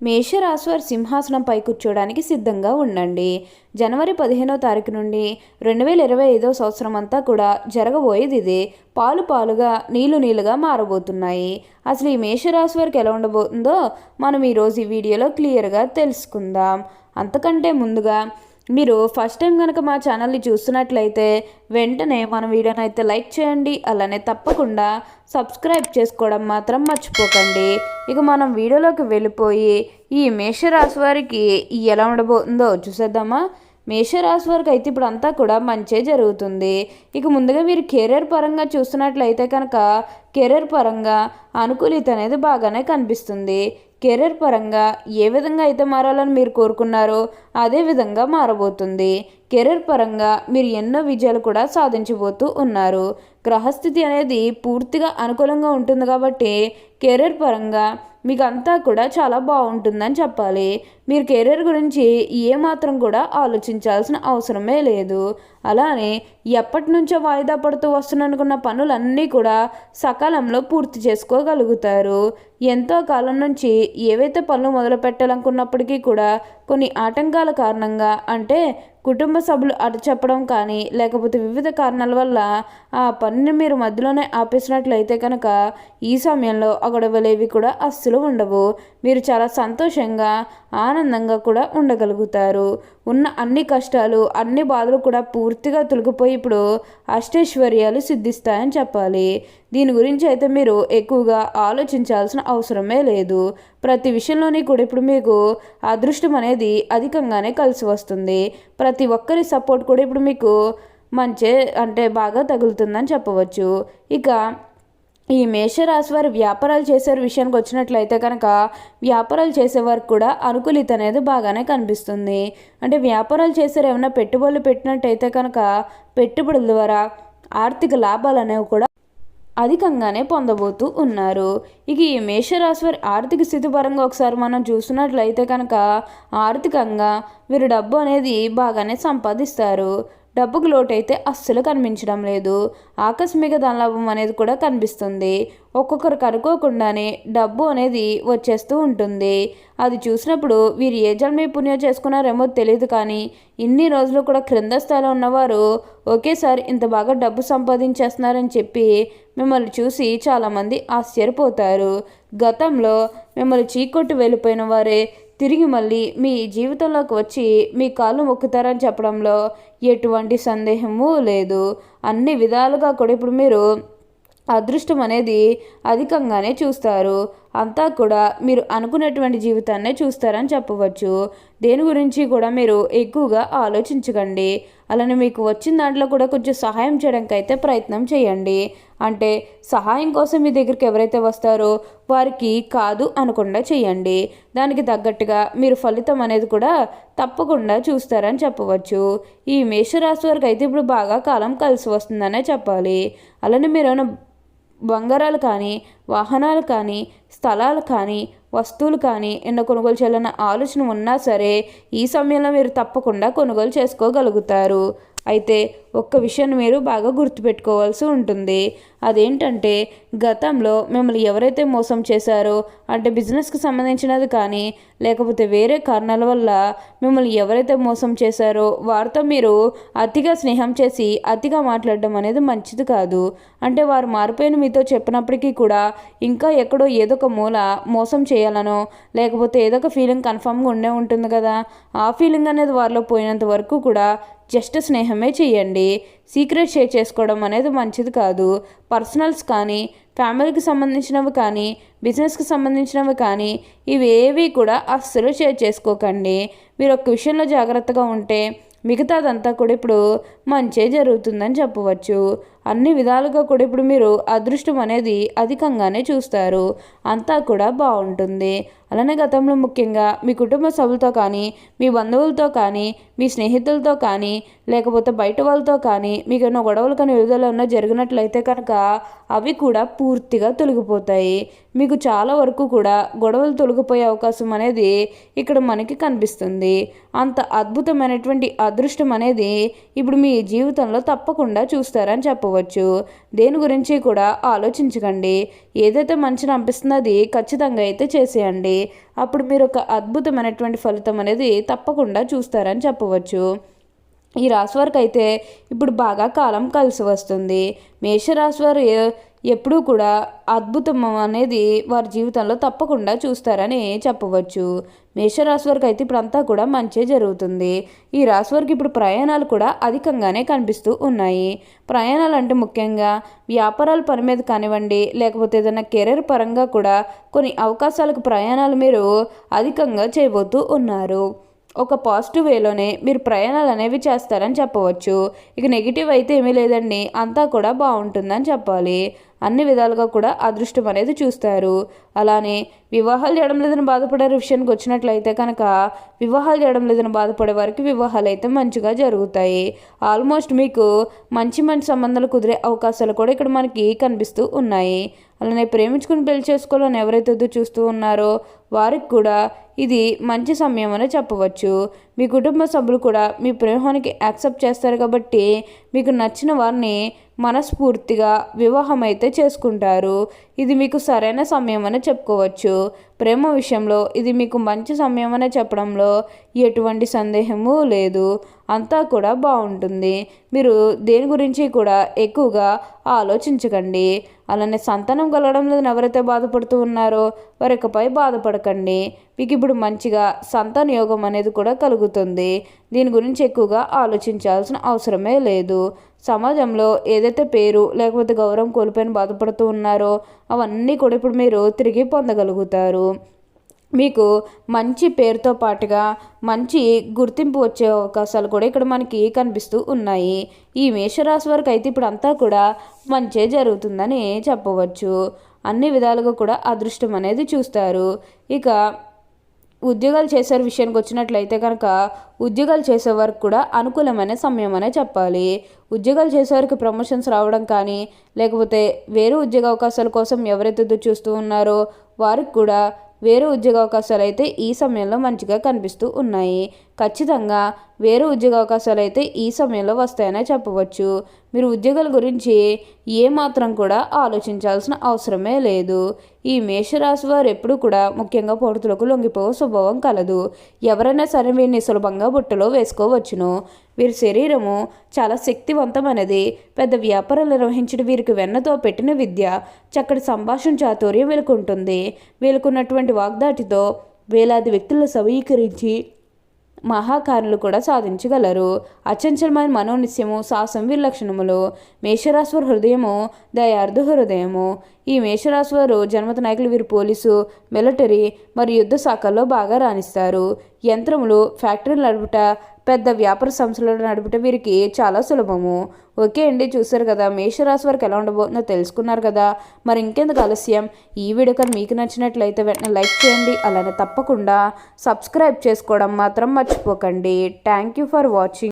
మేషరాశివారి సింహాసనంపై కూర్చోడానికి సిద్ధంగా ఉండండి. జనవరి 15వ తారీఖు నుండి 2025వ సంవత్సరం అంతా కూడా జరగబోయేది ఇదే. పాలు పాలుగా నీళ్లు నీళ్లుగా మారబోతున్నాయి. అసలు ఈ మేషరాశి వారికి ఎలా ఉండబోతుందో మనం ఈరోజు ఈ వీడియోలో క్లియర్గా తెలుసుకుందాం. అంతకంటే ముందుగా మీరు ఫస్ట్ టైం కనుక మా ఛానల్ని చూస్తున్నట్లయితే వెంటనే మన వీడియోని అయితే లైక్ చేయండి. అలానే తప్పకుండా సబ్స్క్రైబ్ చేసుకోవడం మాత్రం మర్చిపోకండి. ఇక మనం వీడియోలోకి వెళ్ళిపోయి ఈ మేషరాశి వారికి ఎలా ఉండబోతుందో చూసేద్దామా. మేషరాశి వారికి అయితే ఇప్పుడు అంతా కూడా మంచే జరుగుతుంది. ఇక ముందుగా మీరు కెరీర్ పరంగా చూస్తున్నట్లయితే కనుక కెరీర్ పరంగా అనుకూలిత అనేది బాగానే కనిపిస్తుంది. కెరీర్ పరంగా ఏ విధంగా అయితే మారాలని మీరు కోరుకున్నారో అదే విధంగా మారబోతుంది. కెరీర్ పరంగా మీరు ఎన్నో విజయాలు కూడా సాధించబోతూ ఉన్నారు. గ్రహస్థితి అనేది పూర్తిగా అనుకూలంగా ఉంటుంది కాబట్టి కెరీర్ పరంగా మీకు అంతా కూడా చాలా బాగుంటుందని చెప్పాలి. మీరు కెరీర్ గురించి ఏమాత్రం కూడా ఆలోచించాల్సిన అవసరమే లేదు. అలానే ఎప్పటి నుంచో వాయిదా పడుతూ వస్తున్ననుకున్న పనులన్నీ కూడా సకాలంలో పూర్తి చేసుకోగలుగుతారు. ఎంతో కాలం నుంచి ఏవైతే పనులు మొదలు పెట్టాలనుకున్నప్పటికీ కూడా కొన్ని ఆటంకాల కారణంగా, అంటే కుటుంబ సభ్యులు అటు చెప్పడం కానీ లేకపోతే వివిధ కారణాల వల్ల ఆ పనిని మీరు మధ్యలోనే ఆపేసినట్లయితే కనుక ఈ సమయంలో ఆ గొడవలేవి కూడా అస్సలు ఉండవు. మీరు చాలా సంతోషంగా ఆనందంగా కూడా ఉండగలుగుతారు. ఉన్న అన్ని కష్టాలు అన్ని బాధలు కూడా పూర్తిగా తొలగిపోయి ఇప్పుడు అష్టైశ్వర్యాలు సిద్ధిస్తాయని చెప్పాలి. దీని గురించి అయితే మీరు ఎక్కువగా ఆలోచించాల్సిన అవసరమే లేదు. ప్రతి విషయంలోని కూడా ఇప్పుడు మీకు అదృష్టం అనేది అధికంగానే కలిసి వస్తుంది. ప్రతి ఒక్కరి సపోర్ట్ కూడా ఇప్పుడు మీకు మంచి అంటే బాగా తగులుతుందని చెప్పవచ్చు. ఇక ఈ మేషరాశి వారి వ్యాపారాలు చేసే విషయానికి వచ్చినట్లయితే కనుక వ్యాపారాలు చేసేవారికి కూడా అనుకూలిత అనేది బాగానే కనిపిస్తుంది. అంటే వ్యాపారాలు చేసే ఏమైనా పెట్టుబడులు పెట్టినట్టయితే కనుక పెట్టుబడుల ద్వారా ఆర్థిక లాభాలు అనేవి కూడా అధికంగానే పొందబోతూ ఉన్నారు. ఇక ఈ మేషరాశి వారి ఆర్థిక స్థితి పరంగా ఒకసారి మనం చూసినట్లయితే కనుక ఆర్థికంగా వీరు డబ్బు అనేది బాగానే సంపాదిస్తారు. డబ్బుకు లోటు అయితే అస్సలు కనిపించడం లేదు. ఆకస్మిక ధనలాభం అనేది కూడా కనిపిస్తుంది. ఒక్కొక్కరికి అనుకోకుండానే డబ్బు అనేది వచ్చేస్తూ ఉంటుంది. అది చూసినప్పుడు వీరు ఏ జన్మ పుణ్యం చేసుకున్నారేమో తెలియదు, కానీ ఇన్ని రోజులు కూడా క్రింద స్థాయిలో ఉన్నవారు ఒకేసారి ఇంత బాగా డబ్బు సంపాదించేస్తున్నారని చెప్పి మిమ్మల్ని చూసి చాలామంది ఆశ్చర్యపోతారు. గతంలో మిమ్మల్ని చీకొట్టి వెళ్ళిపోయిన వారే తిరిగి మళ్ళీ మీ జీవితంలోకి వచ్చి మీ కాళ్ళు మొక్కుతారని చెప్పడంలో ఎటువంటి సందేహము లేదు. అన్ని విధాలుగా కూడా ఇప్పుడు మీరు అదృష్టం అనేది అధికంగానే చూస్తారు. అంతా కూడా మీరు అనుకున్నటువంటి జీవితాన్నే చూస్తారని చెప్పవచ్చు. దేని గురించి కూడా మీరు ఎక్కువగా ఆలోచించకండి. అలానే మీకు వచ్చిన దాంట్లో కూడా కొంచెం సహాయం చేయడానికి అయితే ప్రయత్నం చేయండి. అంటే సహాయం కోసం మీ దగ్గరికి ఎవరైతే వస్తారో వారికి కాదు అనకుండా చేయండి. దానికి తగ్గట్టుగా మీరు ఫలితం అనేది కూడా తప్పకుండా చూస్తారని చెప్పవచ్చు. ఈ మేషరాశి వారికి అయితే ఇప్పుడు బాగా కాలం కలిసి వస్తుందనే చెప్పాలి. అలానే మీరు ఏమైనా బంగారాలు కానీ వాహనాలు కానీ స్థలాలు కానీ వస్తువులు కానీ ఎన్నో కొనుగోలు చేయాలన్న ఆలోచన ఉన్నా సరే ఈ సమయంలో మీరు తప్పకుండా కొనుగోలు చేసుకోగలుగుతారు. అయితే ఒక్క విషయాన్ని మీరు బాగా గుర్తుపెట్టుకోవాల్సి ఉంటుంది. అదేంటంటే గతంలో మిమ్మల్ని ఎవరైతే మోసం చేశారో, అంటే బిజినెస్కి సంబంధించినది కానీ లేకపోతే వేరే కారణాల వల్ల మిమ్మల్ని ఎవరైతే మోసం చేశారో వారితో మీరు అతిగా స్నేహం చేసి అతిగా మాట్లాడడం అనేది మంచిది కాదు. అంటే వారు మారిపోయిన మీతో చెప్పినప్పటికీ కూడా ఇంకా ఎక్కడో ఏదో ఒక మూల మోసం చేయాలనో లేకపోతే ఏదో ఒక ఫీలింగ్ కన్ఫామ్గా ఉండే ఉంటుంది కదా, ఆ ఫీలింగ్ అనేది వారిలో పోయినంత వరకు కూడా జస్ట్ స్నేహమే చేయండి. సీక్రెట్ షేర్ చేసుకోవడం అనేది మంచిది కాదు. పర్సనల్స్ కానీ ఫ్యామిలీకి సంబంధించినవి కానీ బిజినెస్కి సంబంధించినవి కానీ ఇవేవి కూడా అస్సలు షేర్ చేసుకోకండి. మీరు ఒక విషయంలో జాగ్రత్తగా ఉంటే మిగతాదంతా కూడా ఇప్పుడు మంచే జరుగుతుందని చెప్పవచ్చు. అన్ని విధాలుగా కూడా ఇప్పుడు మీరు అదృష్టం అనేది అధికంగానే చూస్తారు. అంతా కూడా బాగుంటుంది. అలానే గతంలో ముఖ్యంగా మీ కుటుంబ సభ్యులతో కానీ మీ బంధువులతో కానీ మీ స్నేహితులతో కానీ లేకపోతే బయట వాళ్ళతో కానీ మీకు ఎన్నో గొడవలు కానీ విడుదల ఉన్న జరిగినట్లయితే కనుక అవి కూడా పూర్తిగా తొలగిపోతాయి. మీకు చాలా వరకు కూడా గొడవలు తొలగిపోయే అవకాశం అనేది ఇక్కడ మనకి కనిపిస్తుంది. అంత అద్భుతమైనటువంటి అదృష్టం అనేది ఇప్పుడు మీ జీవితంలో తప్పకుండా చూస్తారని చెప్పవచ్చు. చెప్పవచ్చు. దేని గురించి కూడా ఆలోచించకండి. ఏదైతే మంచిని అనిపిస్తుందో అది ఖచ్చితంగా అయితే చేసేయండి. అప్పుడు మీరు ఒక అద్భుతమైనటువంటి ఫలితం అనేది తప్పకుండా చూస్తారని చెప్పవచ్చు. ఈ రాశి వారికి అయితే ఇప్పుడు బాగా కాలం కలిసి వస్తుంది. మేషరాశి వారు ఎప్పుడూ కూడా అద్భుతం అనేది వారి జీవితంలో తప్పకుండా చూస్తారని చెప్పవచ్చు. మేషరాశి వారికి అయితే ఇప్పుడంతా కూడా మంచి జరుగుతుంది. ఈ రాశి వారికి ఇప్పుడు ప్రయాణాలు కూడా అధికంగానే కనిపిస్తూ ఉన్నాయి. ప్రయాణాలు అంటే ముఖ్యంగా వ్యాపారాల పని మీద కానివ్వండి, లేకపోతే ఏదైనా కెరీర్ పరంగా కూడా కొన్ని అవకాశాలకు ప్రయాణాలు మీరు అధికంగా చేయబోతూ ఉన్నారు. ఒక పాజిటివ్ వేలోనే మీరు ప్రయాణాలు అనేవి చేస్తారని చెప్పవచ్చు. ఇక నెగిటివ్ అయితే ఏమీ లేదండి, అంతా కూడా బాగుంటుందని చెప్పాలి. అన్ని విధాలుగా కూడా అదృష్టం అనేది చూస్తారు. అలానే వివాహాలు చేయడం లేదని బాధపడే విషయానికి వచ్చినట్లయితే కనుక వివాహాలు చేయడం లేదని బాధపడే వారికి వివాహాలు అయితే మంచిగా జరుగుతాయి. ఆల్మోస్ట్ మీకు మంచి మంచి సంబంధాలు కుదిరే అవకాశాలు కూడా ఇక్కడ మనకి కనిపిస్తూ ఉన్నాయి. అలానే ప్రేమించుకుని పెళ్లి చేసుకోవాలని ఎవరైతే ఎదురు చూస్తూ ఉన్నారో వారికి కూడా ఇది మంచి సమయం అని చెప్పవచ్చు. మీ కుటుంబ సభ్యులు కూడా మీ ప్రేమానికి యాక్సెప్ట్ చేస్తారు కాబట్టి మీకు నచ్చిన వారిని మనస్ఫూర్తిగా వివాహం అయితే చేసుకుంటారు. ఇది మీకు సరైన సమయం అని చెప్పుకోవచ్చు. ప్రేమ విషయంలో ఇది మీకు మంచి సమయం అని చెప్పడంలో ఎటువంటి సందేహము లేదు. అంతా కూడా బాగుంటుంది. మీరు దేని గురించి కూడా ఎక్కువగా ఆలోచించకండి. అలానే సంతానం కలగడం లేదని ఎవరైతే బాధపడుతూ ఉన్నారో వారికపై బాధపడకండి. మీకు ఇప్పుడు మంచిగా సంతాన యోగం అనేది కూడా కలుగుతుంది. దీని గురించి ఎక్కువగా ఆలోచించాల్సిన అవసరమే లేదు. సమాజంలో ఏదైతే పేరు లేకపోతే గౌరవం కోల్పోయిన బాధపడుతూ ఉన్నారో అవన్నీ కూడా ఇప్పుడు మీరు తిరిగి పొందగలుగుతారు. మీకు మంచి పేరుతో పాటుగా మంచి గుర్తింపు వచ్చే అవకాశాలు కూడా ఇక్కడ మనకి కనిపిస్తూ ఉన్నాయి. ఈ మేషరాశి వారికి అయితే ఇప్పుడు అంతా కూడా మంచే జరుగుతుందని చెప్పవచ్చు. అన్ని విధాలుగా కూడా అదృష్టం అనేది చూస్తారు. ఇక ఉద్యోగాలు చేసే విషయానికి వచ్చినట్లయితే కనుక ఉద్యోగాలు చేసేవారికి కూడా అనుకూలమైన సమయం అనే చెప్పాలి. ఉద్యోగాలు చేసేవారికి ప్రమోషన్స్ రావడం కానీ లేకపోతే వేరే ఉద్యోగ అవకాశాల కోసం ఎవరైతే ఎదురు చూస్తూ ఉన్నారో వారికి కూడా వేరే ఉద్యోగ అవకాశాలు అయితే ఈ సమయంలో మంచిగా కనిపిస్తూ ఉన్నాయి. ఖచ్చితంగా వేరే ఉద్యోగ అవకాశాలు అయితే ఈ సమయంలో వస్తాయనే చెప్పవచ్చు. మీరు ఉద్యోగాల గురించి ఏమాత్రం కూడా ఆలోచించాల్సిన అవసరమే లేదు. ఈ మేషరాశి వారు ఎప్పుడు కూడా ముఖ్యంగా పొడుతులకు లొంగిపోయే స్వభావం కలదు. ఎవరైనా సరే వీరిని సులభంగా బుట్టలో వేసుకోవచ్చును. వీరి శరీరము చాలా శక్తివంతమైనది. పెద్ద వ్యాపారాలు నిర్వహించడం వీరికి వెన్నతో పెట్టిన విద్య. చక్కటి సంభాషణ చాతుర్యం వీళ్ళకుంటుంది. వీళ్ళకున్నటువంటి వాగ్దాటితో వేలాది వ్యక్తులను సమీకరించి మహాకారులు కూడా సాధించగలరు. అచంచలమైన మనోనిశ్యము సాహసం వీరి లక్షణములు. మేషరాశివారి హృదయము దయార్థ హృదయము. ఈ మేషరాశివారు జన్మత నాయకులు వీరు పోలీసు, మిలిటరీ మరియు యుద్ధ శాఖల్లో బాగా రాణిస్తారు. యంత్రములు, ఫ్యాక్టరీలు నడుపుట, పెద్ద వ్యాపార సంస్థలను నడుపుట వీరికి చాలా సులభము. ఓకే అండి, చూసారు కదా మేషరాశి వారికి ఎలా ఉండబోతుందో తెలుసుకున్నారు కదా. మరి ఇంకెందుకు ఆలస్యం, ఈ వీడియో కానీ మీకు నచ్చినట్లయితే వెంటనే లైక్ చేయండి. అలానే తప్పకుండా సబ్స్క్రైబ్ చేసుకోవడం మాత్రం మర్చిపోకండి. Thank you for watching.